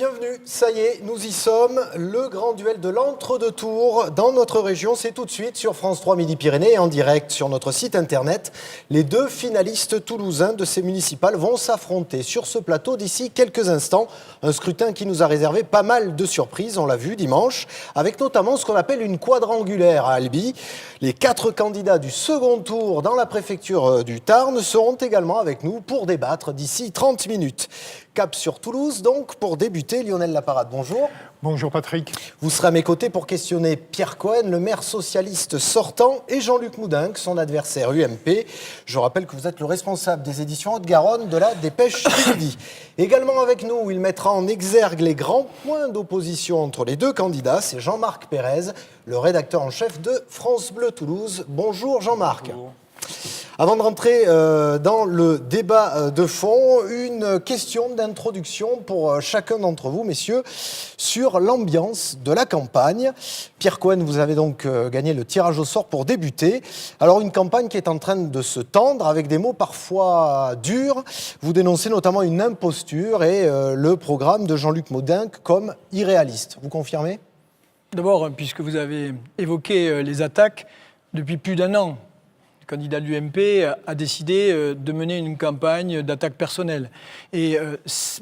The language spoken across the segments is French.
Bienvenue, ça y est, nous y sommes. Le grand duel de l'entre-deux tours dans notre région, c'est tout de suite sur France 3 Midi-Pyrénées et en direct sur notre site internet. Les deux finalistes toulousains de ces municipales vont s'affronter sur ce plateau d'ici quelques instants. Un scrutin qui nous a réservé pas mal de surprises, on l'a vu dimanche, avec notamment ce qu'on appelle une quadrangulaire à Albi. Les 4 candidats du second tour dans la préfecture du Tarn seront également avec nous pour débattre d'ici 30 minutes. Cap sur Toulouse, donc, pour débuter. Lionel Laparade, bonjour. Bonjour Patrick. Vous serez à mes côtés pour questionner Pierre Cohen, le maire socialiste sortant, et Jean-Luc Moudinque, son adversaire UMP. Je rappelle que vous êtes le responsable des éditions Haute-Garonne de la Dépêche du Midi. Également avec nous, il mettra en exergue les grands points d'opposition entre les deux candidats. C'est Jean-Marc Pérez, le rédacteur en chef de France Bleu Toulouse. Bonjour Jean-Marc. Bonjour. Avant de rentrer dans le débat de fond, une question d'introduction pour chacun d'entre vous, messieurs, sur l'ambiance de la campagne. Pierre Cohen, vous avez donc gagné le tirage au sort pour débuter. Alors, une campagne qui est en train de se tendre avec des mots parfois durs. Vous dénoncez notamment une imposture et le programme de Jean-Luc Moudinque comme irréaliste. Vous confirmez ? D'abord, puisque vous avez évoqué les attaques, depuis plus d'un an, le candidat de l'UMP a décidé de mener une campagne d'attaque personnelle. Et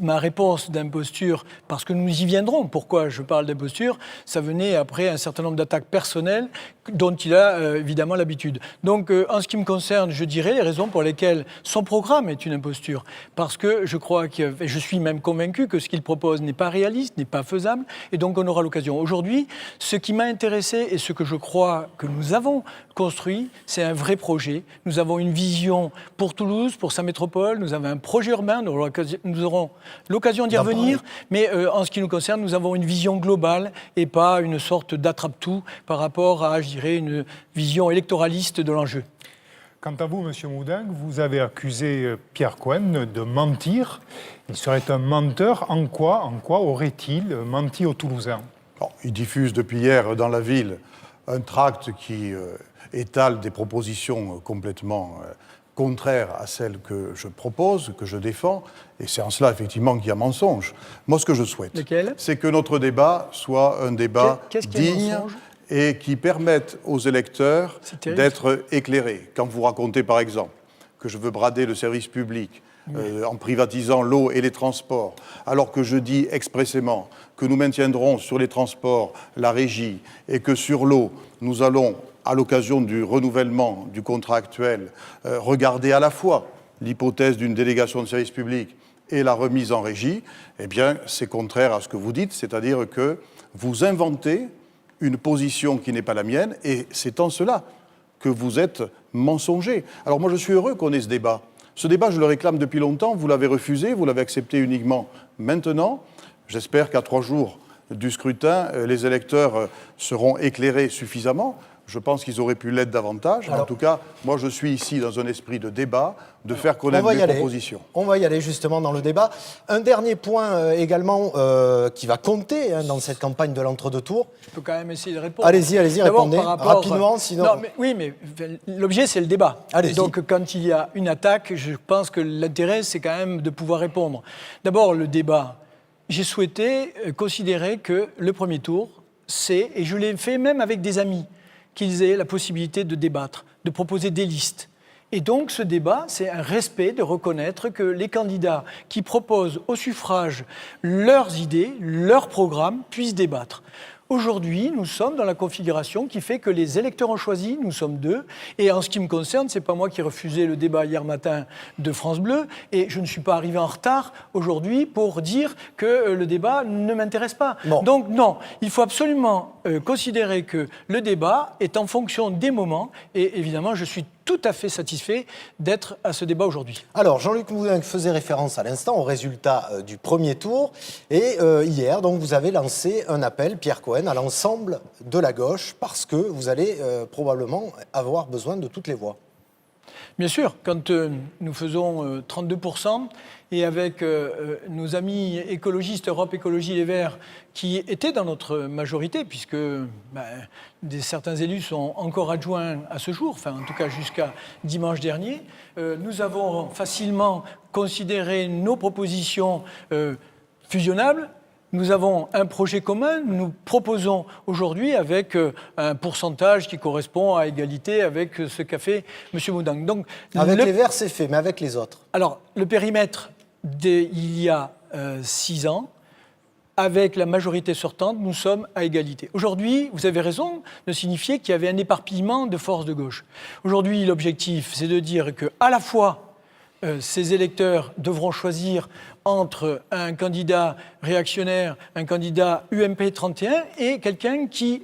ma réponse d'imposture, parce que nous y viendrons, pourquoi je parle d'imposture, ça venait après un certain nombre d'attaques personnelles dont il a évidemment l'habitude. Donc en ce qui me concerne, je dirais les raisons pour lesquelles son programme est une imposture. Parce que je crois que, je suis même convaincu que ce qu'il propose n'est pas réaliste, n'est pas faisable, et donc on aura l'occasion. Aujourd'hui, ce qui m'a intéressé et ce que je crois que nous avons construit, c'est un vrai projet. Nous avons une vision pour Toulouse, pour sa métropole, nous avons un projet urbain, nous aurons l'occasion d'y revenir, mais en ce qui nous concerne, nous avons une vision globale et pas une sorte d'attrape-tout par rapport à, je dirais, une vision électoraliste de l'enjeu. Quant à vous, Monsieur Moudinque, vous avez accusé Pierre Cohen de mentir. Il serait un menteur. En quoi aurait-il menti aux Toulousains ? Il diffuse depuis hier dans la ville un tract qui étale des propositions complètement contraires à celles que je propose, que je défends, et c'est en cela effectivement qu'il y a mensonge. Moi, ce que je souhaite, c'est que notre débat soit un débat digne et qui permette aux électeurs d'être éclairés. Quand vous racontez par exemple que je veux brader le service public, en privatisant l'eau et les transports, alors que je dis expressément que nous maintiendrons sur les transports la régie et que sur l'eau, nous allons, à l'occasion du renouvellement du contrat actuel, regarder à la fois l'hypothèse d'une délégation de service public et la remise en régie, eh bien, c'est contraire à ce que vous dites, c'est-à-dire que vous inventez une position qui n'est pas la mienne, et c'est en cela que vous êtes mensonger. Alors moi, je suis heureux qu'on ait ce débat. Ce débat, je le réclame depuis longtemps, vous l'avez refusé, vous l'avez accepté uniquement maintenant. J'espère qu'à 3 jours du scrutin, les électeurs seront éclairés suffisamment. Je pense qu'ils auraient pu l'être davantage. Alors, en tout cas, moi, je suis ici dans un esprit de débat, de faire connaître mes propositions. On va y aller justement dans le débat. Un dernier point également qui va compter dans cette campagne de l'entre-deux tours. Je peux quand même essayer de répondre. Allez-y, répondez rapidement. Sinon... Non, mais l'objet, c'est le débat. Allez-y. Donc, quand il y a une attaque, je pense que l'intérêt, c'est quand même de pouvoir répondre. D'abord, le débat. J'ai souhaité considérer que le premier tour, c'est, et je l'ai fait même avec des amis, qu'ils aient la possibilité de débattre, de proposer des listes. Et donc ce débat, c'est un respect de reconnaître que les candidats qui proposent au suffrage leurs idées, leurs programmes, puissent débattre. Aujourd'hui, nous sommes dans la configuration qui fait que les électeurs ont choisi, nous sommes 2. Et en ce qui me concerne, ce n'est pas moi qui ai refusé le débat hier matin de France Bleu. Et je ne suis pas arrivé en retard aujourd'hui pour dire que le débat ne m'intéresse pas. Bon. Donc non, il faut absolument considérer que le débat est en fonction des moments. Et évidemment, je suis tout à fait satisfait d'être à ce débat aujourd'hui. Alors, Jean-Luc Moudinque faisait référence à l'instant au résultat du premier tour. Et hier, donc, vous avez lancé un appel, Pierre Cohen, à l'ensemble de la gauche, parce que vous allez probablement avoir besoin de toutes les voix. Bien sûr, quand nous faisons 32%, et avec nos amis écologistes, Europe Écologie Les Verts, qui étaient dans notre majorité, puisque certains élus sont encore adjoints à ce jour, enfin en tout cas jusqu'à dimanche dernier, nous avons facilement considéré nos propositions fusionnables, nous avons un projet commun. Nous proposons aujourd'hui avec un pourcentage qui correspond à égalité avec ce qu'a fait M. Moudang. Donc, Avec les Verts, c'est fait, mais avec les autres? Alors, le périmètre il y a 6 ans, avec la majorité sortante, nous sommes à égalité. Aujourd'hui, vous avez raison de signifier qu'il y avait un éparpillement de forces de gauche. Aujourd'hui, l'objectif, c'est de dire qu'à la fois, ces électeurs devront choisir entre un candidat réactionnaire, un candidat UMP 31 et quelqu'un qui,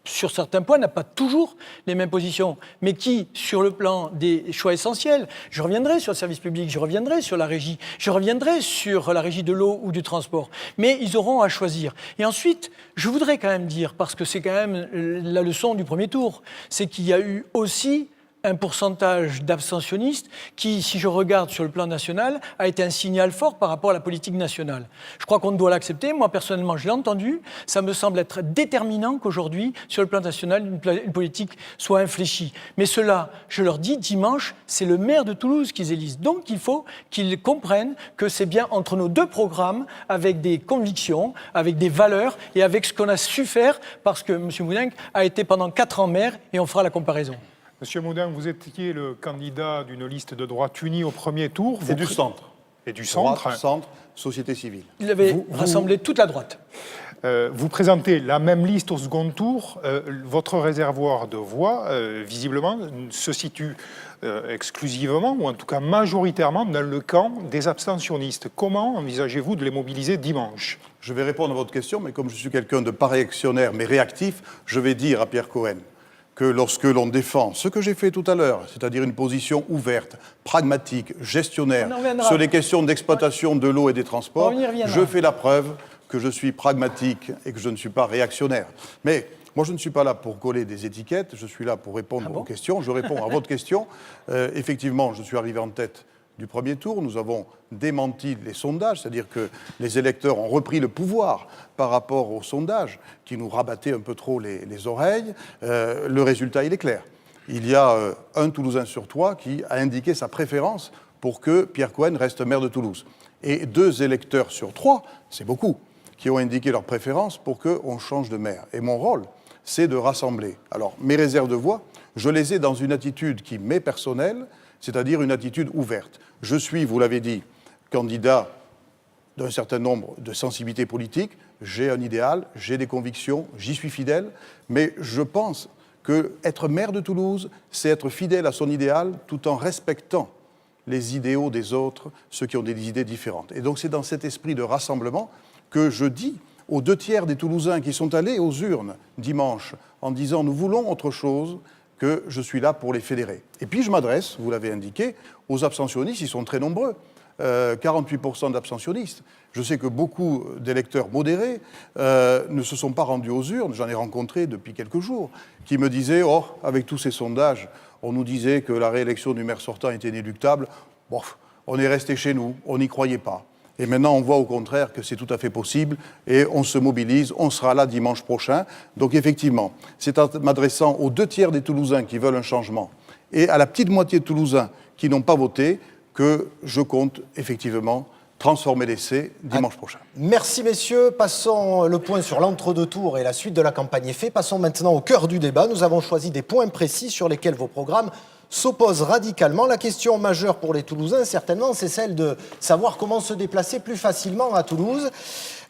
sur certains points, n'a pas toujours les mêmes positions, mais qui, sur le plan des choix essentiels, je reviendrai sur le service public, je reviendrai sur la régie, je reviendrai sur la régie de l'eau ou du transport, mais ils auront à choisir. Et ensuite, je voudrais quand même dire, parce que c'est quand même la leçon du premier tour, c'est qu'il y a eu aussi un pourcentage d'abstentionnistes qui, si je regarde sur le plan national, a été un signal fort par rapport à la politique nationale. Je crois qu'on doit l'accepter. Moi, personnellement, je l'ai entendu. Ça me semble être déterminant qu'aujourd'hui, sur le plan national, une politique soit infléchie. Mais cela, je leur dis, dimanche, c'est le maire de Toulouse qu'ils élisent. Donc, il faut qu'ils comprennent que c'est bien entre nos deux programmes, avec des convictions, avec des valeurs et avec ce qu'on a su faire, parce que M. Moudang a été pendant 4 ans maire, et on fera la comparaison. Monsieur Moudang, vous étiez le candidat d'une liste de droite unie au premier tour. Et du centre. Et du centre. Droite, centre, société civile. Il avait rassemblé toute la droite. Vous présentez la même liste au second tour. Votre réservoir de voix, visiblement, se situe exclusivement, ou en tout cas majoritairement, dans le camp des abstentionnistes. Comment envisagez-vous de les mobiliser dimanche? Je vais répondre à votre question, mais comme je suis quelqu'un de pas réactionnaire, mais réactif, je vais dire à Pierre Cohen que lorsque l'on défend ce que j'ai fait tout à l'heure, c'est-à-dire une position ouverte, pragmatique, gestionnaire, sur les questions d'exploitation de l'eau et des transports, je fais la preuve que je suis pragmatique et que je ne suis pas réactionnaire. Mais moi, je ne suis pas là pour coller des étiquettes, je suis là pour répondre aux questions. Je réponds à votre question. Effectivement, je suis arrivé en tête du premier tour. Nous avons démenti les sondages, c'est-à-dire que les électeurs ont repris le pouvoir par rapport aux sondages qui nous rabattaient un peu trop les oreilles. Le résultat, il est clair. Il y a un Toulousain sur 3 qui a indiqué sa préférence pour que Pierre Cohen reste maire de Toulouse. Et 2 électeurs sur 3, c'est beaucoup, qui ont indiqué leur préférence pour qu'on change de maire. Et mon rôle, c'est de rassembler. Alors, mes réserves de voix, je les ai dans une attitude qui m'est personnelle, c'est-à-dire une attitude ouverte. Je suis, vous l'avez dit, candidat d'un certain nombre de sensibilités politiques, j'ai un idéal, j'ai des convictions, j'y suis fidèle, mais je pense qu'être maire de Toulouse, c'est être fidèle à son idéal tout en respectant les idéaux des autres, ceux qui ont des idées différentes. Et donc c'est dans cet esprit de rassemblement que je dis aux 2/3 des Toulousains qui sont allés aux urnes dimanche en disant « nous voulons autre chose », que je suis là pour les fédérer. Et puis je m'adresse, vous l'avez indiqué, aux abstentionnistes, ils sont très nombreux, 48% d'abstentionnistes. Je sais que beaucoup d'électeurs modérés ne se sont pas rendus aux urnes, j'en ai rencontré depuis quelques jours, qui me disaient « oh, avec tous ces sondages, on nous disait que la réélection du maire sortant était inéluctable, bon, on est resté chez nous, on n'y croyait pas ». Et maintenant, on voit au contraire que c'est tout à fait possible et on se mobilise, on sera là dimanche prochain. Donc effectivement, c'est en m'adressant aux 2/3 des Toulousains qui veulent un changement et à la petite moitié de Toulousains qui n'ont pas voté que je compte effectivement transformer l'essai dimanche prochain. Merci messieurs, passons le point sur l'entre-deux tours et la suite de la campagne est fait. Passons maintenant au cœur du débat. Nous avons choisi des points précis sur lesquels vos programmes s'opposent radicalement. La question majeure pour les Toulousains, certainement, c'est celle de savoir comment se déplacer plus facilement à Toulouse.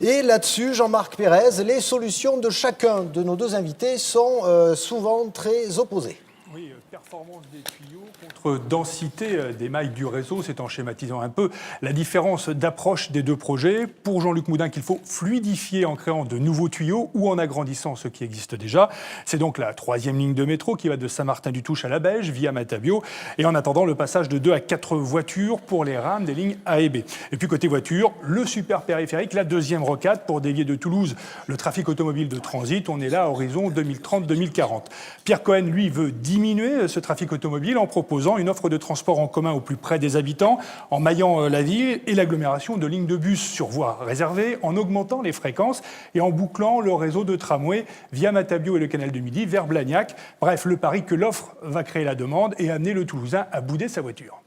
Et là-dessus, Jean-Marc Pérez, les solutions de chacun de nos 2 invités sont souvent très opposées. Oui, performance des tuyaux contre densité des mailles du réseau, c'est en schématisant un peu la différence d'approche des 2 projets. Pour Jean-Luc Moudang, il faut fluidifier en créant de nouveaux tuyaux ou en agrandissant ceux qui existent déjà. C'est donc la 3e ligne de métro qui va de Saint-Martin-du-Touche à la Beige via Matabio. Et en attendant, le passage de 2 à 4 voitures pour les rames des lignes A et B. Et puis côté voiture, le super périphérique, la 2e rocade pour dévier de Toulouse le trafic automobile de transit. On est là à horizon 2030-2040. Pierre Cohen, lui, veut diminuer ce trafic automobile en proposant une offre de transport en commun au plus près des habitants, en maillant la ville et l'agglomération de lignes de bus sur voies réservées, en augmentant les fréquences et en bouclant le réseau de tramway via Matabio et le canal de Midi vers Blagnac. Bref, le pari que l'offre va créer la demande et amener le Toulousain à bouder sa voiture.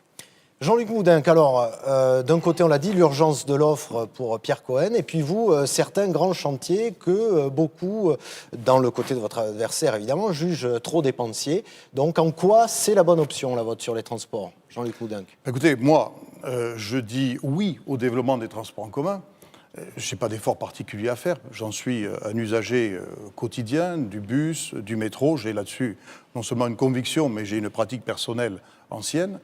Jean-Luc Moudenc, alors, d'un côté, on l'a dit, l'urgence de l'offre pour Pierre Cohen, et puis vous, certains grands chantiers que beaucoup, dans le côté de votre adversaire évidemment, jugent trop dépensiers. Donc, en quoi c'est la bonne option, la vôtre, sur les transports, Jean-Luc Moudenc? Écoutez, moi, je dis oui au développement des transports en commun. Je n'ai pas d'effort particulier à faire. J'en suis un usager quotidien du bus, du métro. J'ai là-dessus non seulement une conviction, mais j'ai une pratique personnelle ancienne.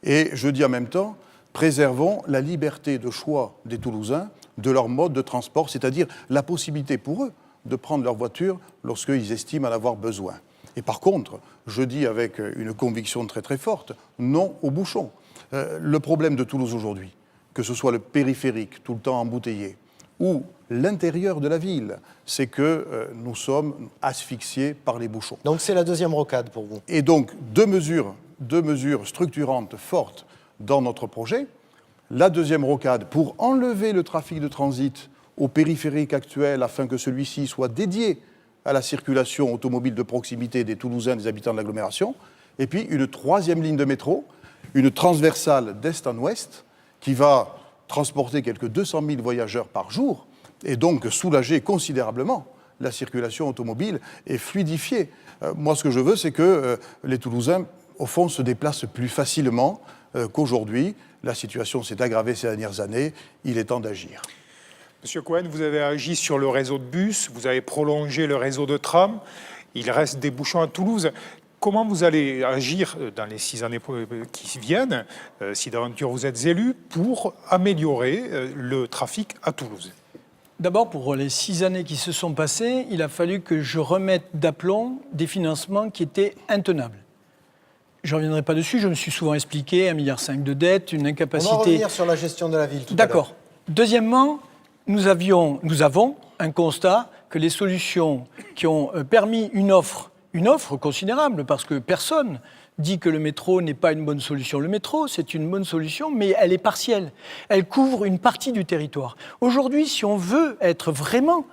Et je dis en même temps, préservons la liberté de choix des Toulousains de leur mode de transport, c'est-à-dire la possibilité pour eux de prendre leur voiture lorsqu'ils estiment en avoir besoin. Et par contre, je dis avec une conviction très très forte, non aux bouchons. Le problème de Toulouse aujourd'hui, que ce soit le périphérique, tout le temps embouteillé, ou l'intérieur de la ville, c'est que nous sommes asphyxiés par les bouchons. Donc c'est la deuxième rocade pour vous. Et donc, deux mesures structurantes fortes dans notre projet. La deuxième rocade, pour enlever le trafic de transit au périphérique actuel, afin que celui-ci soit dédié à la circulation automobile de proximité des Toulousains, des habitants de l'agglomération. Et puis, une troisième ligne de métro, une transversale d'est en ouest, qui va transporter quelques 200 000 voyageurs par jour, et donc soulager considérablement la circulation automobile et fluidifier. Moi, ce que je veux, c'est que les Toulousains, au fond, se déplacent plus facilement qu'aujourd'hui. La situation s'est aggravée ces dernières années. Il est temps d'agir. Monsieur Cohen, vous avez agi sur le réseau de bus, vous avez prolongé le réseau de tram. Il reste des bouchons à Toulouse. Comment vous allez agir dans les 6 années qui viennent, si d'aventure vous êtes élu, pour améliorer le trafic à Toulouse? D'abord, pour les 6 années qui se sont passées, il a fallu que je remette d'aplomb des financements qui étaient intenables. Je ne reviendrai pas dessus, je me suis souvent expliqué, 1,5 milliard de dettes, une incapacité... On va revenir sur la gestion de la ville tout à l'heure. D'accord. Deuxièmement, nous avons un constat que les solutions qui ont permis une offre considérable, parce que personne dit que le métro n'est pas une bonne solution. Le métro, c'est une bonne solution, mais elle est partielle. Elle couvre une partie du territoire. Aujourd'hui, si on veut être vraiment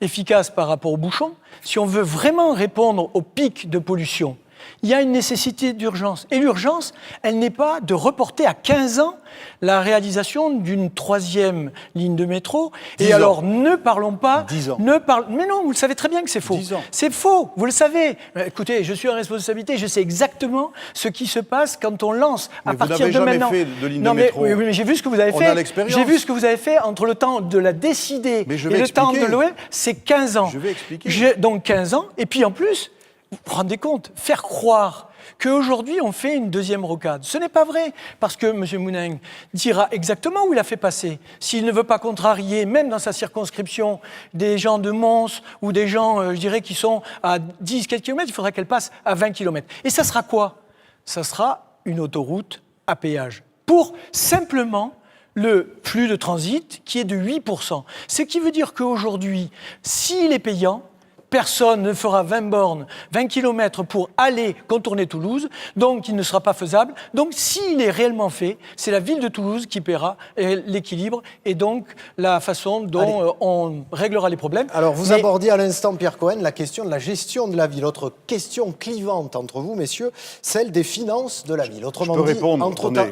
efficace par rapport aux bouchons, si on veut vraiment répondre aux pics de pollution, il y a une nécessité d'urgence. Et l'urgence, elle n'est pas de reporter à 15 ans la réalisation d'une 3e ligne de métro. Et alors, ne parlons pas... 10 ans. Mais non, vous le savez très bien que c'est faux. 10 ans. C'est faux, vous le savez. Écoutez, je suis en responsabilité, je sais exactement ce qui se passe quand on lance Mais à partir de vous n'avez maintenant. jamais fait de ligne Non, de mais, métro. oui, mais j'ai vu ce que vous avez On fait. a l'expérience. J'ai vu ce que vous avez fait entre le temps de la décider Mais je et vais le temps de expliquer. l'OM, c'est 15 ans. Je vais expliquer. Donc 15 ans, et puis en plus, vous vous rendez compte, faire croire qu'aujourd'hui on fait une deuxième rocade. Ce n'est pas vrai, parce que M. Moudenc dira exactement où il a fait passer. S'il ne veut pas contrarier, même dans sa circonscription, des gens de Mons ou des gens, je dirais, qui sont à 10 km, il faudra qu'elle passe à 20 km. Et ça sera quoi? Ça sera une autoroute à péage, pour simplement le flux de transit qui est de 8%. Ce qui veut dire qu'aujourd'hui, s'il est payant, personne ne fera 20 bornes, 20 km pour aller contourner Toulouse, donc il ne sera pas faisable. Donc s'il est réellement fait, c'est la ville de Toulouse qui paiera l'équilibre et donc la façon dont on réglera les problèmes. Alors, vous abordiez à l'instant, Pierre Cohen, la question de la gestion de la ville. Autre question clivante entre vous, messieurs, celle des finances de la ville. Autrement Je peux dit, répondre, entre-temps,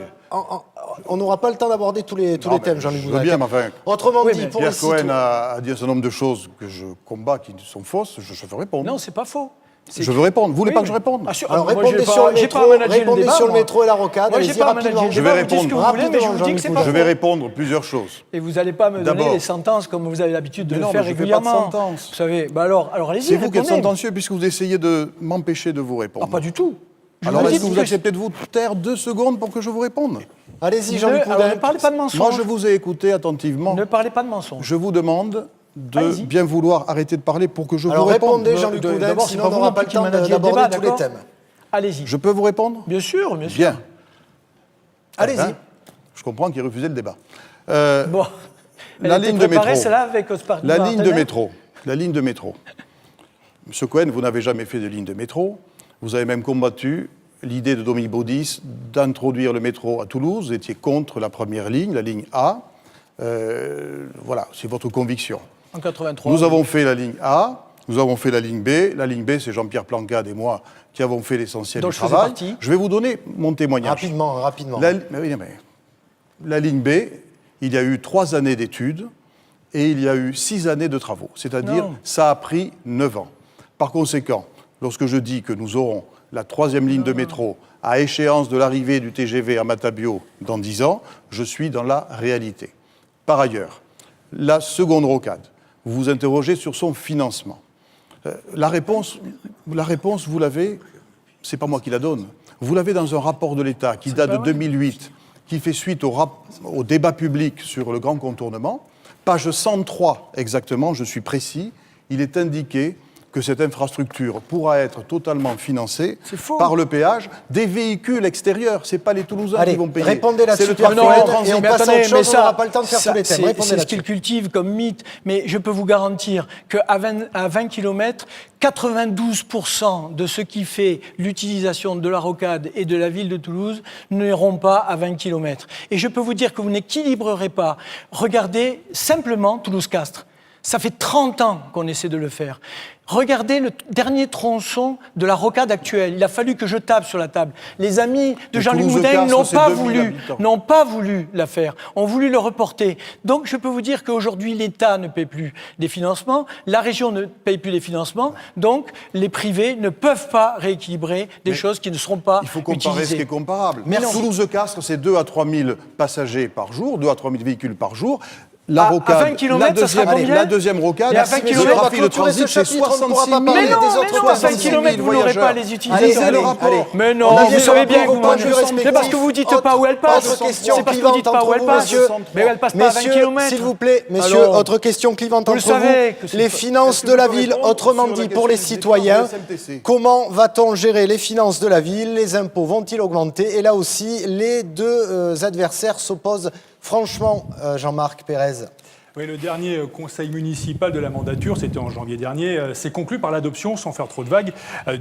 on n'aura pas le temps d'aborder tous les thèmes, Jean-Luc Je veux Moudenc. bien, mais enfin, Autrement dit, pour les Pierre Cohen citoyens... a dit un certain nombre de choses que je combats, qui sont fausses. Je veux répondre. Non, c'est pas faux. Je veux répondre. Vous voulez Oui, pas que je réponde? Alors, moi, répondez j'ai sur pas- le j'ai métro, pas managé le débat, sur le moi. métro et la rocade. Moi, j'ai Allez-y, pas managé rapidement. le Je vais débat, vous dites ce que répondre. vous voulez, mais je vous dis que c'est pas Je faux. vais répondre plusieurs choses. Et vous n'allez pas me donner D'abord. des sentences comme vous avez l'habitude de Mais le non, faire mais je fais pas de régulièrement. sentences. Vous savez, alors allez-y, C'est vous qui êtes répondez. sentencieux puisque vous essayez de m'empêcher de vous répondre. Ah, pas du tout. Je Alors, vous est-ce dis que vous que- acceptez de vous taire 2 secondes pour que je vous réponde? Allez-y, Jean-Luc Alors, ne Moudenc. parlez pas de mensonges. Moi, je vous ai écouté attentivement. Ne parlez pas de mensonges. Je vous demande de Allez-y. bien vouloir arrêter de parler pour que je Alors, vous réponde. répondez, Jean-Luc Moudenc, D'abord, c'est sinon pas on vous n'aura non pas plus le qui temps managez le d'aborder débat, tous les d'accord thèmes. Allez-y. Je peux vous répondre? Bien sûr, bien sûr. Bien. Allez-y. Hein? Je comprends qu'il refusait le débat. Bon. La Elle était ligne de préparée, métro. celle-là, avec Oscar La ligne de Martinez. métro. La ligne de métro. Monsieur Cohen, vous n'avez jamais fait de ligne de métro. Vous avez même combattu l'idée de Dominique Baudis d'introduire le métro à Toulouse. Vous étiez contre la première ligne, la ligne A. Voilà, c'est votre conviction. En 83. Nous avons fait la ligne A, nous avons fait la ligne B. La ligne B, c'est Jean-Pierre Plancade et moi qui avons fait l'essentiel dont du je faisais travail. partie. Je vais vous donner mon témoignage. Rapidement. La ligne B, il y a eu 3 années d'études et il y a eu 6 années de travaux. C'est-à-dire, Non. ça a pris 9 ans. Par conséquent, lorsque je dis que nous aurons la 3e ligne de métro à échéance de l'arrivée du TGV à Matabio dans 10 ans, je suis dans la réalité. Par ailleurs, la seconde rocade, vous vous interrogez sur son financement. La réponse, vous l'avez, c'est pas moi qui la donne, vous l'avez dans un rapport de l'État qui date de 2008, qui fait suite au débat public sur le grand contournement. Page 103 exactement, je suis précis, il est indiqué que cette infrastructure pourra être totalement financée par le péage des véhicules extérieurs. Ce n'est pas les Toulousains qui vont payer. Répondez là-dessus, C'est le Pierre transport Cohen, et on mais passe à attendez, autre chose, mais ça, on n'aura pas le temps de faire tous les thèmes. Répondez C'est ce là-dessus. qu'il cultive comme mythe, mais je peux vous garantir qu'à 20 km, 92% de ce qui fait l'utilisation de la rocade et de la ville de Toulouse n'iront pas à 20 km. Et je peux vous dire que vous n'équilibrerez pas. Regardez simplement Toulouse-Castres. Ça fait 30 ans qu'on essaie de le faire. Regardez le dernier tronçon de la rocade actuelle. Il a fallu que je tape sur la table. Les amis de Jean-Luc Moudin n'ont pas voulu la faire, ont voulu le reporter. Donc je peux vous dire qu'aujourd'hui, l'État ne paie plus des financements, la région ne paye plus les financements, donc les privés ne peuvent pas rééquilibrer des choses qui ne seront pas utilisées. Il faut comparer ce qui est comparable. Mais Toulouse-Castres, c'est 2 à 3 000 passagers par jour, 2 à 3 000 véhicules par jour. La à rocade, 20 km, ça sera combien ? la deuxième rocade, Et à 20 le km, trafic de transit, c'est 66 000. Mais non, à 20 km, vous n'aurez pas les utilisateurs. Lisez le rapport. Mais non, vous savez bien que vous mangez. C'est parce que vous ne dites pas où elle passe. C'est parce que vous ne dites pas où elle passe. Mais elle passe pas à 20 km. S'il vous plaît, messieurs, autre question clivante entre vous. Les finances de la ville, autrement dit pour les citoyens, comment va-t-on gérer les finances de la ville ? Les impôts vont-ils augmenter ? Et là aussi, les deux adversaires s'opposent franchement, Jean-Marc Pérez. Oui, le dernier conseil municipal de la mandature, c'était en janvier dernier, s'est conclu par l'adoption, sans faire trop de vagues,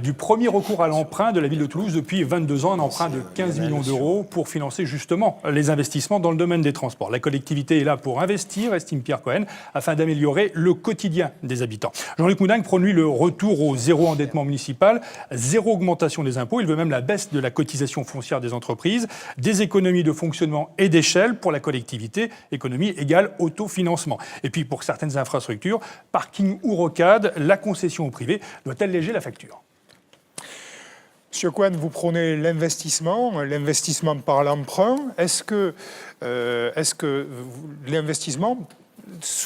du premier recours à l'emprunt de la ville de Toulouse depuis 22 ans, un emprunt de 15 millions d'euros pour financer justement les investissements dans le domaine des transports. La collectivité est là pour investir, estime Pierre Cohen, afin d'améliorer le quotidien des habitants. Jean-Luc Moudin prône lui le retour au zéro endettement municipal, zéro augmentation des impôts. Il veut même la baisse de la cotisation foncière des entreprises, des économies de fonctionnement et d'échelle pour la collectivité, économie égale autofinancement. Et puis, pour certaines infrastructures, parking ou rocade, la concession au privé doit alléger la facture. Monsieur Cohen, vous prônez l'investissement par l'emprunt. Est-ce que l'investissement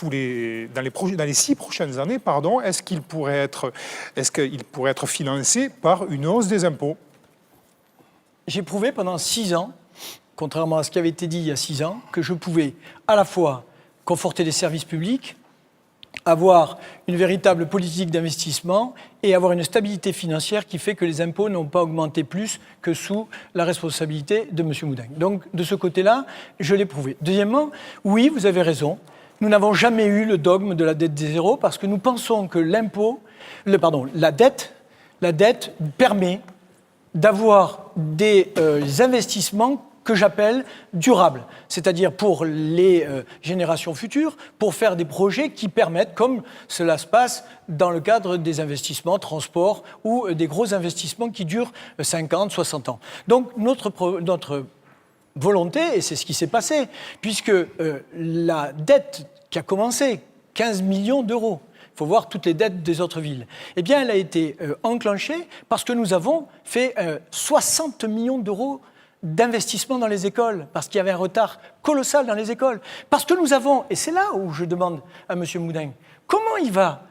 dans les 6 prochaines années, est-ce qu'il pourrait être financé par une hausse des impôts ? J'ai prouvé pendant 6 ans, contrairement à ce qui avait été dit il y a 6 ans, que je pouvais à la fois conforter les services publics, avoir une véritable politique d'investissement et avoir une stabilité financière qui fait que les impôts n'ont pas augmenté plus que sous la responsabilité de M. Moudin. Donc, de ce côté-là, je l'ai prouvé. Deuxièmement, oui, vous avez raison, nous n'avons jamais eu le dogme de la dette zéro parce que nous pensons que la dette permet d'avoir des investissements que j'appelle durables, c'est-à-dire pour les générations futures, pour faire des projets qui permettent, comme cela se passe dans le cadre des investissements transport ou des gros investissements qui durent 50, 60 ans. Donc notre volonté, et c'est ce qui s'est passé, puisque la dette qui a commencé, 15 millions d'euros, il faut voir toutes les dettes des autres villes, eh bien elle a été enclenchée parce que nous avons fait 60 millions d'euros d'investissement dans les écoles, parce qu'il y avait un retard colossal dans les écoles. Parce que nous avons, et c'est là où je demande à M. Moudin, comment il va,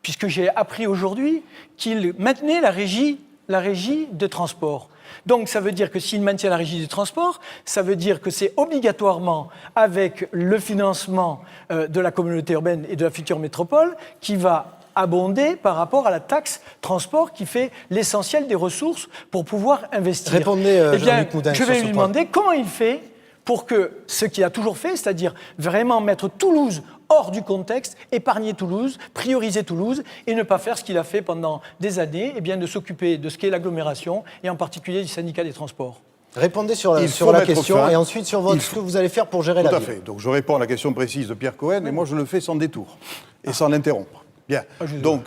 puisque j'ai appris aujourd'hui qu'il maintenait la régie de transport. Donc ça veut dire que s'il maintient la régie du transport, ça veut dire que c'est obligatoirement avec le financement de la communauté urbaine et de la future métropole qui va abondé par rapport à la taxe transport qui fait l'essentiel des ressources pour pouvoir investir. Répondez, Jean-Luc Moudin. Je vais lui demander comment il fait pour que ce qu'il a toujours fait, c'est-à-dire vraiment mettre Toulouse hors du contexte, épargner Toulouse, prioriser Toulouse et ne pas faire ce qu'il a fait pendant des années, et bien de s'occuper de ce qu'est l'agglomération et en particulier du syndicat des transports. Répondez sur la question et ensuite sur ce que vous allez faire pour gérer la ville. Tout à fait. Donc je réponds à la question précise de Pierre Cohen et moi je le fais sans détour et sans l'interrompre. Bien. Donc,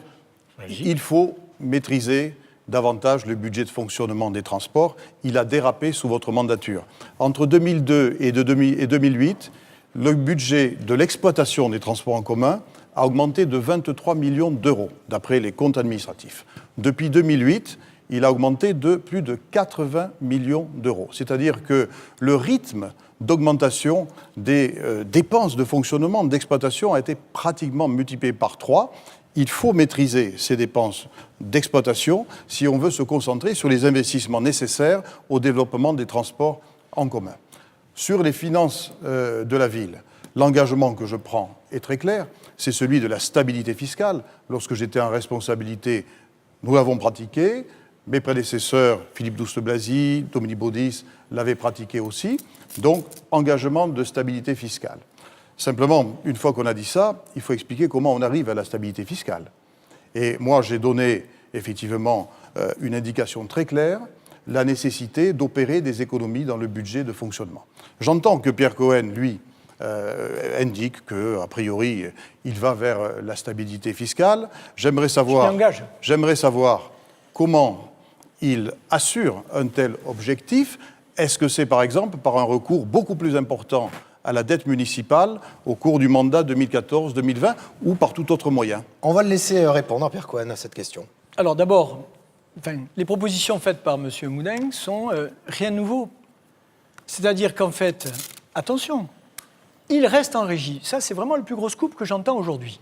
il faut maîtriser davantage le budget de fonctionnement des transports. Il a dérapé sous votre mandature. Entre 2002 et 2008, le budget de l'exploitation des transports en commun a augmenté de 23 millions d'euros, d'après les comptes administratifs. Depuis 2008, il a augmenté de plus de 80 millions d'euros. C'est-à-dire que le rythme d'augmentation des dépenses de fonctionnement, d'exploitation a été pratiquement multiplié par 3. Il faut maîtriser ces dépenses d'exploitation si on veut se concentrer sur les investissements nécessaires au développement des transports en commun. Sur les finances de la ville, l'engagement que je prends est très clair, c'est celui de la stabilité fiscale. Lorsque j'étais en responsabilité, nous l'avons pratiqué. Mes prédécesseurs, Philippe Douste-Blazy, Dominique Baudis, l'avaient pratiqué aussi. Donc, engagement de stabilité fiscale. Simplement, une fois qu'on a dit ça, il faut expliquer comment on arrive à la stabilité fiscale. Et moi, j'ai donné effectivement une indication très claire, la nécessité d'opérer des économies dans le budget de fonctionnement. J'entends que Pierre Cohen, lui, indique qu'a priori, il va vers la stabilité fiscale. J'aimerais savoir comment il assure un tel objectif. Est-ce que c'est, par exemple, par un recours beaucoup plus important à la dette municipale au cours du mandat 2014-2020 ou par tout autre moyen? On va le laisser répondre, Pierre Cohen, à cette question. Alors d'abord, les propositions faites par M. Moudin sont rien de nouveau. C'est-à-dire qu'en fait, attention, il reste en régie. Ça, c'est vraiment le plus gros scoop que j'entends aujourd'hui.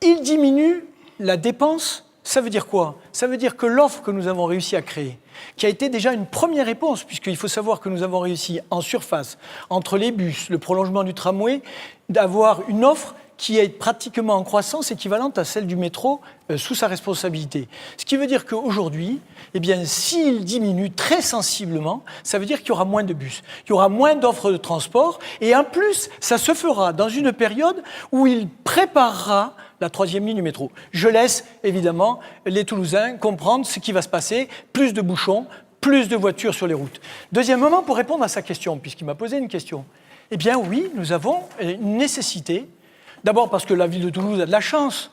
Il diminue la dépense. Ça veut dire quoi? Ça veut dire que l'offre que nous avons réussi à créer, qui a été déjà une première réponse, puisqu'il faut savoir que nous avons réussi en surface, entre les bus, le prolongement du tramway, d'avoir une offre qui est pratiquement en croissance équivalente à celle du métro sous sa responsabilité. Ce qui veut dire qu'aujourd'hui, eh bien, s'il diminue très sensiblement, ça veut dire qu'il y aura moins de bus, il y aura moins d'offres de transport, et en plus, ça se fera dans une période où il préparera la 3e ligne du métro. Je laisse évidemment les Toulousains comprendre ce qui va se passer, plus de bouchons, plus de voitures sur les routes. Deuxièmement, pour répondre à sa question, puisqu'il m'a posé une question, eh bien oui, nous avons une nécessité. D'abord parce que la ville de Toulouse a de la chance.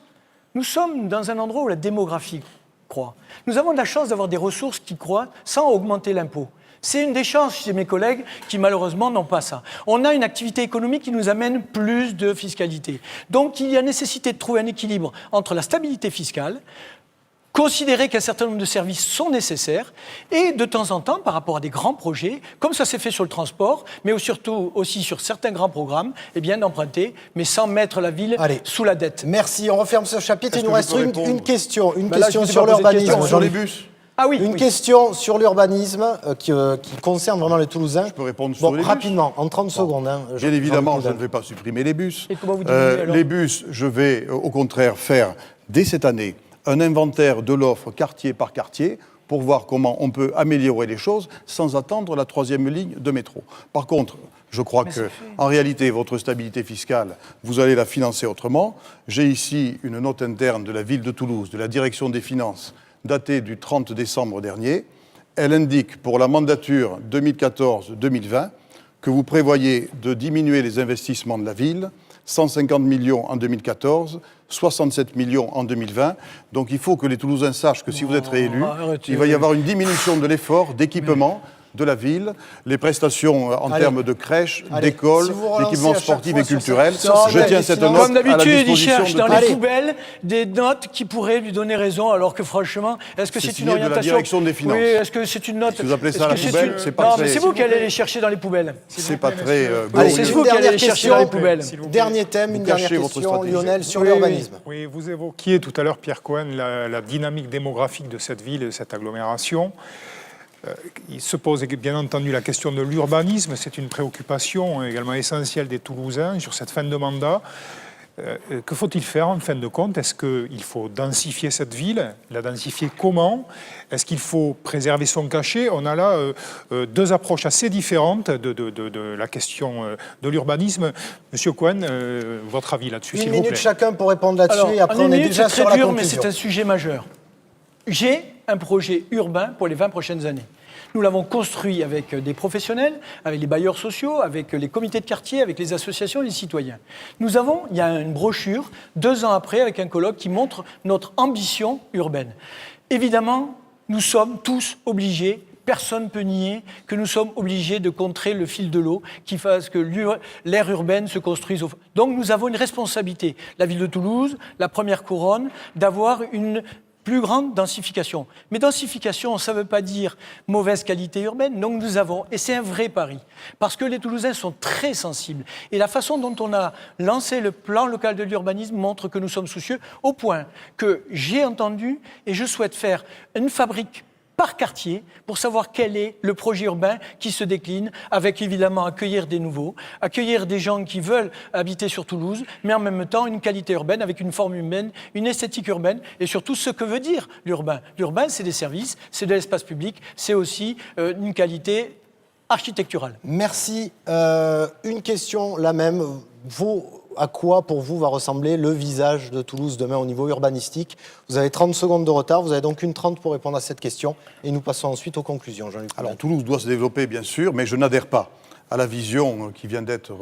Nous sommes dans un endroit où la démographie croît. Nous avons de la chance d'avoir des ressources qui croît sans augmenter l'impôt. C'est une des chances chez mes collègues qui malheureusement n'ont pas ça. On a une activité économique qui nous amène plus de fiscalité. Donc il y a nécessité de trouver un équilibre entre la stabilité fiscale, considérer qu'un certain nombre de services sont nécessaires et de temps en temps, par rapport à des grands projets, comme ça s'est fait sur le transport, mais surtout aussi sur certains grands programmes, eh bien d'emprunter, mais sans mettre la ville sous la dette. Merci, on referme ce chapitre. Il nous reste une question là, sur l'urbanisme. Sur les bus. Ah oui, Une question sur l'urbanisme qui concerne vraiment les Toulousains. Je peux répondre sur les bus. Rapidement, en 30 secondes. Bien évidemment, je ne vais pas supprimer les bus. Et comment vous diminuez, alors les bus, je vais au contraire faire, dès cette année, un inventaire de l'offre quartier par quartier pour voir comment on peut améliorer les choses sans attendre la 3e ligne de métro. Par contre, je crois qu'en réalité, votre stabilité fiscale, vous allez la financer autrement. J'ai ici une note interne de la ville de Toulouse, de la direction des finances, datée du 30 décembre dernier. Elle indique pour la mandature 2014-2020 que vous prévoyez de diminuer les investissements de la ville, 150 millions en 2014, 67 millions en 2020. Donc il faut que les Toulousains sachent que si vous êtes réélus, il va y avoir une diminution de l'effort d'équipement de la ville, les prestations en termes de crèches, d'écoles, d'équipements sportifs et culturels. Je tiens cette note comme d'habitude, à la il cherche dans les Allez. poubelles des notes qui pourraient lui donner raison, alors que franchement, est-ce que c'est une signé de la orientation direction des finances. Oui, est-ce que c'est une note Si vous appelez ça la poubelle, c'est pas Non, très- mais c'est vous qui allez les chercher dans les poubelles. C'est pas très Allez, c'est glorieux. vous qui allez les chercher dans les poubelles. Dernier thème, une dernière cachez votre question, stratégie. Lionel, sur Oui, l'urbanisme. Oui, vous évoquiez tout à l'heure, Pierre Cohen, la dynamique démographique de cette ville et de cette agglomération. Il se pose bien entendu la question de l'urbanisme. C'est une préoccupation également essentielle des Toulousains sur cette fin de mandat. Que faut-il faire en fin de compte? Est-ce qu'il faut densifier cette ville? La densifier comment? Est-ce qu'il faut préserver son cachet? On a là deux approches assez différentes de la question de l'urbanisme. Monsieur Cohen, votre avis là-dessus, s'il Une vous plaît. minute chacun pour répondre là-dessus Alors, et après en on une est minute, déjà c'est sur très la dur, mais conclusion. c'est un sujet majeur. J'ai un projet urbain pour les 20 prochaines années. Nous l'avons construit avec des professionnels, avec les bailleurs sociaux, avec les comités de quartier, avec les associations et les citoyens. Nous avons, il y a une brochure, 2 ans après, avec un colloque qui montre notre ambition urbaine. Évidemment, nous sommes tous obligés, personne ne peut nier que nous sommes obligés de contrer le fil de l'eau qui fasse que l'aire urbaine se construise. Donc nous avons une responsabilité, la ville de Toulouse, la première couronne, d'avoir une plus grande densification. Mais densification, ça ne veut pas dire mauvaise qualité urbaine. Donc nous avons, et c'est un vrai pari, parce que les Toulousains sont très sensibles. Et la façon dont on a lancé le plan local de l'urbanisme montre que nous sommes soucieux, au point que j'ai entendu, et je souhaite faire une fabrique par quartier pour savoir quel est le projet urbain qui se décline, avec évidemment accueillir des nouveaux, accueillir des gens qui veulent habiter sur Toulouse, mais en même temps une qualité urbaine avec une forme humaine, une esthétique urbaine et surtout ce que veut dire l'urbain. L'urbain, c'est des services, c'est de l'espace public, c'est aussi une qualité architecturale. Merci. Une question, la même. À quoi, pour vous, va ressembler le visage de Toulouse demain au niveau urbanistique? Vous avez 30 secondes de retard, vous avez donc une 30 pour répondre à cette question. Et nous passons ensuite aux conclusions. Jean-Luc. Alors, Toulouse doit se développer, bien sûr, mais je n'adhère pas à la vision qui vient d'être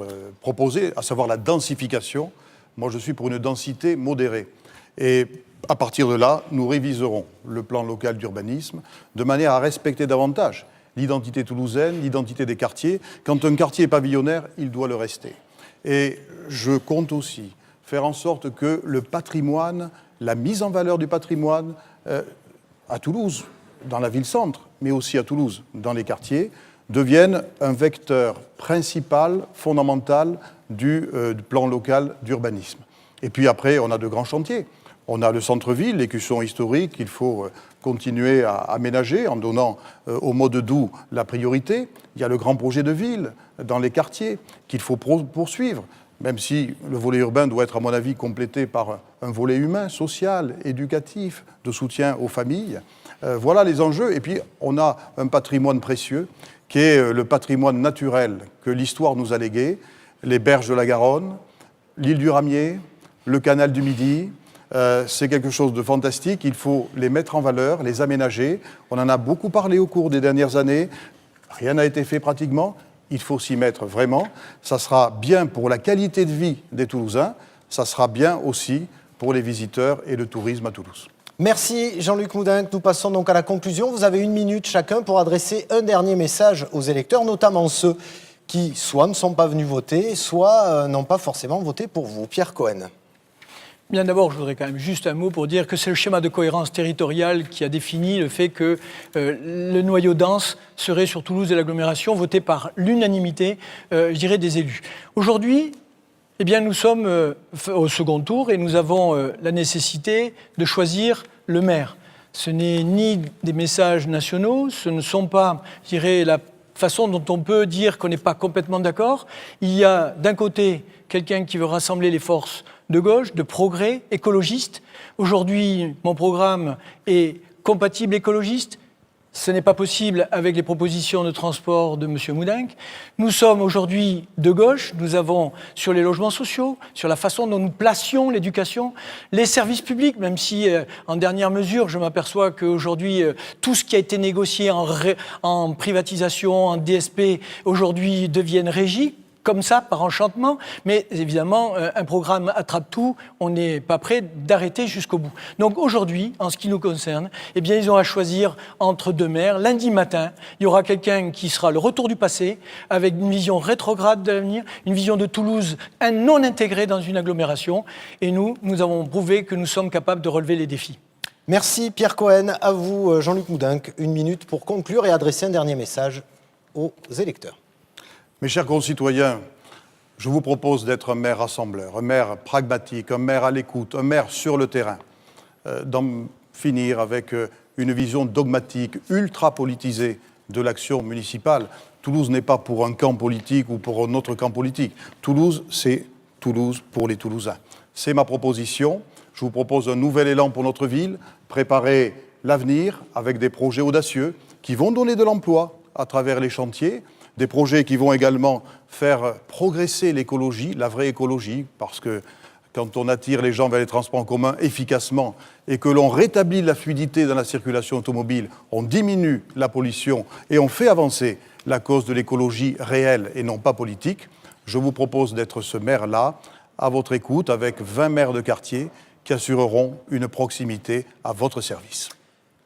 proposée, à savoir la densification. Moi, je suis pour une densité modérée. Et à partir de là, nous réviserons le plan local d'urbanisme de manière à respecter davantage l'identité toulousaine, l'identité des quartiers. Quand un quartier est pavillonnaire, il doit le rester. Et je compte aussi faire en sorte que le patrimoine, la mise en valeur du patrimoine à Toulouse, dans la ville-centre, mais aussi à Toulouse, dans les quartiers, devienne un vecteur principal, fondamental du plan local d'urbanisme. Et puis après, on a de grands chantiers. On a le centre-ville, l'écusson historique, qu'il faut continuer à aménager en donnant au mode doux la priorité. Il y a le grand projet de ville dans les quartiers qu'il faut poursuivre, même si le volet urbain doit être, à mon avis, complété par un volet humain, social, éducatif, de soutien aux familles. Voilà les enjeux. Et puis, on a un patrimoine précieux qui est le patrimoine naturel que l'histoire nous a légué, les berges de la Garonne, l'île du Ramier, le canal du Midi. C'est quelque chose de fantastique, il faut les mettre en valeur, les aménager. On en a beaucoup parlé au cours des dernières années, rien n'a été fait pratiquement, il faut s'y mettre vraiment. Ça sera bien pour la qualité de vie des Toulousains, ça sera bien aussi pour les visiteurs et le tourisme à Toulouse. Merci Jean-Luc Moudenc. Nous passons donc à la conclusion. Vous avez 1 minute chacun pour adresser un dernier message aux électeurs, notamment ceux qui soit ne sont pas venus voter, soit n'ont pas forcément voté pour vous. Pierre Cohen. Bien d'abord, je voudrais quand même juste un mot pour dire que c'est le schéma de cohérence territoriale qui a défini le fait que le noyau dense serait sur Toulouse et l'agglomération voté par l'unanimité, je dirais, des élus. Aujourd'hui, eh bien, nous sommes au second tour et nous avons la nécessité de choisir le maire. Ce n'est ni des messages nationaux, ce ne sont pas, je dirais, la façon dont on peut dire qu'on n'est pas complètement d'accord. Il y a d'un côté quelqu'un qui veut rassembler les forces de gauche, de progrès, écologiste. Aujourd'hui, mon programme est compatible écologiste. Ce n'est pas possible avec les propositions de transport de M. Moudenc. Nous sommes aujourd'hui de gauche. Nous avons sur les logements sociaux, sur la façon dont nous placions l'éducation, les services publics, même si en dernière mesure, je m'aperçois qu'aujourd'hui, tout ce qui a été négocié en privatisation, en DSP, aujourd'hui deviennent régis. Comme ça, par enchantement, mais évidemment, un programme attrape tout, on n'est pas prêt d'arrêter jusqu'au bout. Donc aujourd'hui, en ce qui nous concerne, eh bien, ils ont à choisir entre deux maires. Lundi matin, il y aura quelqu'un qui sera le retour du passé, avec une vision rétrograde de l'avenir, une vision de Toulouse, un non intégré dans une agglomération, et nous avons prouvé que nous sommes capables de relever les défis. Merci Pierre Cohen. À vous, Jean-Luc Moudenc. 1 minute pour conclure et adresser un dernier message aux électeurs. Mes chers concitoyens, je vous propose d'être un maire rassembleur, un maire pragmatique, un maire à l'écoute, un maire sur le terrain, d'en finir avec une vision dogmatique, ultra politisée de l'action municipale. Toulouse n'est pas pour un camp politique ou pour un autre camp politique. Toulouse, c'est Toulouse pour les Toulousains. C'est ma proposition. Je vous propose un nouvel élan pour notre ville, préparer l'avenir avec des projets audacieux qui vont donner de l'emploi à travers les chantiers, des projets qui vont également faire progresser l'écologie, la vraie écologie, parce que quand on attire les gens vers les transports en commun efficacement et que l'on rétablit la fluidité dans la circulation automobile, on diminue la pollution et on fait avancer la cause de l'écologie réelle et non pas politique. Je vous propose d'être ce maire-là, à votre écoute, avec 20 maires de quartier qui assureront une proximité à votre service.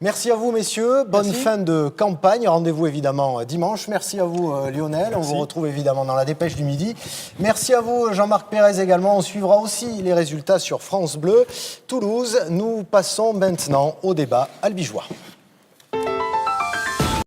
Merci à vous, messieurs. Bonne fin de campagne. Rendez-vous évidemment dimanche. Merci à vous, Lionel. On vous retrouve évidemment dans la dépêche du midi. Merci à vous, Jean-Marc Pérez également. On suivra aussi les résultats sur France Bleu. Toulouse, nous passons maintenant au débat albigeois.